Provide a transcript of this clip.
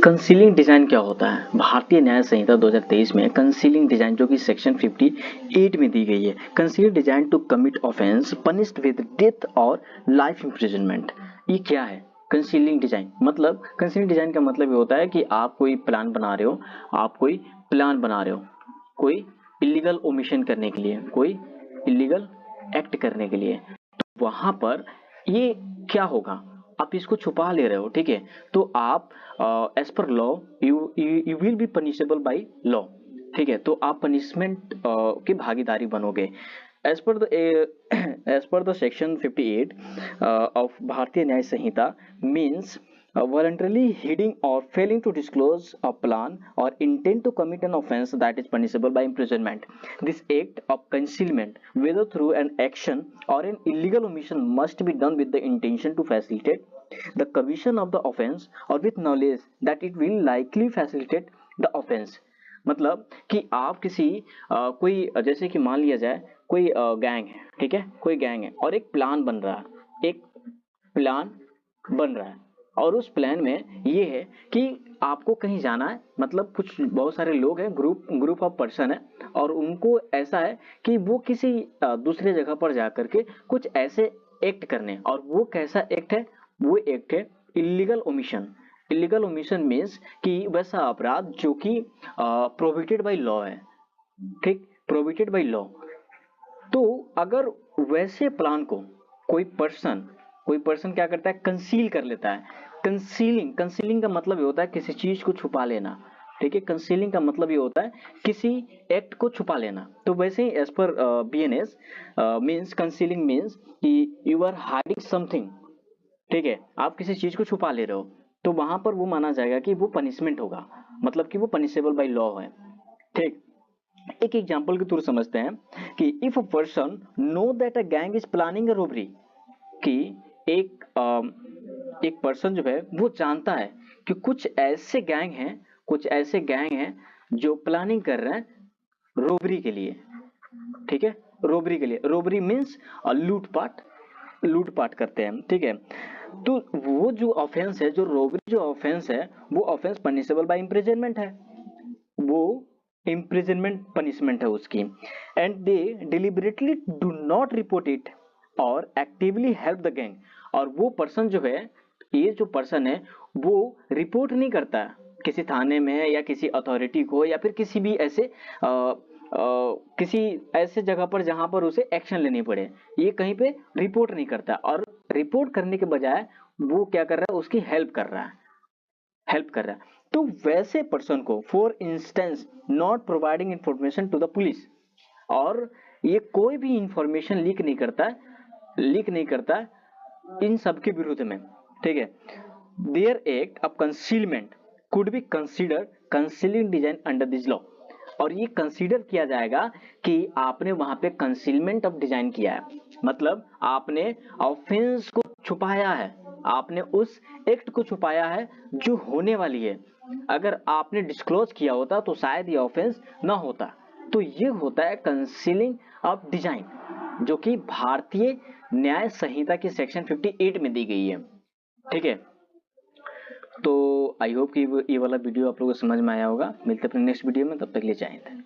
Concealing design क्या होता है? भारतीय न्याय संहिता 2023 में कंसीलिंग डिजाइन जो कि सेक्शन 58 में दी गई है, concealing design to commit offence punished with death और लाइफ इम्प्रिजनमेंट। ये क्या है कंसीलिंग डिजाइन? मतलब कंसीलिंग डिजाइन का मतलब ये होता है कि आप कोई प्लान बना रहे हो, कोई इलीगल ओमिशन करने के लिए, कोई इलीगल एक्ट करने के लिए, तो वहां पर ये क्या होगा, आप इसको छुपा ले रहे हो, ठीक है, तो आप as per law you will be punishable by law, ठीक है, तो आप पनिशमेंट की भागीदारी बनोगे। As per the section 58 of भारतीय न्याय संहिता means voluntarily hiding or failing to disclose a plan or intent to commit an offense that is punishable by imprisonment. This act of concealment, whether through an action or an illegal omission, must be done with the intention to facilitate the commission of the offense or with knowledge that it will likely facilitate the offense. मतलब कि आप किसी कोई, जैसे कि मान लिया जाए कोई गैंग है, ठीक है, कोई गैंग है और एक प्लान बन रहा है और उस प्लान में ये है कि आपको कहीं जाना है, मतलब कुछ बहुत सारे लोग हैं, ग्रुप ऑफ पर्सन है और उनको ऐसा है कि वो किसी दूसरे जगह पर जाकर के कुछ ऐसे एक्ट करने, और वो कैसा एक्ट है, वो एक्ट है illegal omission. Illegal omission means कि वैसा अपराध जो कि प्रोहिबिटेड बाय लॉ है, ठीक, प्रोहिबिटेड बाय लॉ। तो अगर वैसे प्लान को कोई पर्सन क्या करता है, कंसील कर लेता है। कंसीलिंग का मतलब ये होता है किसी चीज को छुपा लेना, ठीक है, कंसीलिंग का मतलब ये होता है किसी एक्ट को छुपा लेना। तो वैसे ही as per BNS means concealing means कि यू आर हाइडिंग समथिंग, ठीक है, आप किसी चीज को छुपा ले रहे हो, तो वहां पर वो माना जाएगा कि वो पनिशमेंट होगा, मतलब कि वो पनिशेबल बाय लॉ है, ठीक। एक एग्जांपल के थ्रू समझते हैं कि if a person know that a gang is planning a robbery, कि एक पर्सन जो है वो जानता है कि कुछ ऐसे गैंग हैं जो प्लानिंग कर रहे हैं रोबरी के लिए, ठीक है, रोबरी के लिए, रोबरी मीन्स लूटपाट करते हैं, ठीक है। तो वो जो ऑफेंस है, जो रोबरी जो ऑफेंस है, वो ऑफेंस पनिशेबल बाय इम्प्रिजनमेंट है, वो इम्प्रिजनमेंट पनिशमेंट है उसकी। And they deliberately do not report it और एक्टिवली हेल्प द गैंग, और वो पर्सन जो है, ये जो पर्सन है वो रिपोर्ट नहीं करता किसी थाने में या किसी अथॉरिटी को या फिर किसी भी ऐसे किसी ऐसे जगह पर जहां पर उसे एक्शन लेनी पड़े, ये कहीं पे रिपोर्ट नहीं करता, और रिपोर्ट करने के बजाय वो क्या कर रहा है, उसकी हेल्प कर रहा है। तो वैसे पर्सन को, for instance, not providing information to the police, और ये कोई भी इंफॉर्मेशन लीक नहीं करता इन सब के विरुद्ध में, ठीक है। Their act of concealment could be considered concealing design under this law, और ये कंसीडर किया जाएगा कि आपने वहां पे कंसीलमेंट ऑफ डिजाइन किया है, मतलब आपने ऑफेंस को छुपाया है, आपने उस एक्ट को छुपाया है जो होने वाली है। अगर आपने डिस्क्लोज किया होता तो शायद ये ऑफेंस ना होता। तो ये होता है कंसीलिंग ऑफ डिजाइन, जो कि भारतीय न्याय संहिता की सेक्शन 58 में दी गई है, ठीक है। तो आई होप कि ये वाला वीडियो आप लोगों को समझ में आया होगा। मिलते हैं अपने नेक्स्ट वीडियो में, तब तक के लिए जय हिंद।